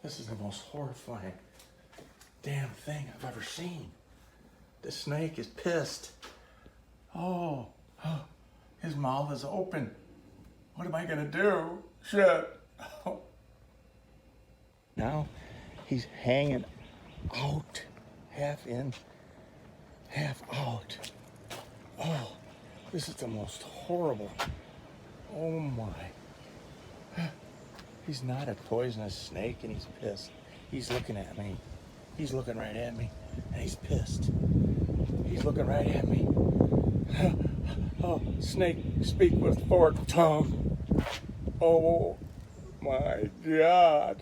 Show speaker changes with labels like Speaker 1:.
Speaker 1: This is the most horrifying damn thing I've ever seen. The snake is pissed. Oh, his mouth is open. What am I gonna do? Shit. Oh. Now he's hanging out, half in, half out. Oh, this is the most horrible. Oh my. He's not a poisonous snake and he's pissed. He's looking at me. He's looking right at me and he's pissed. He's looking right at me. Oh, snake, speak with forked tongue. Oh my God.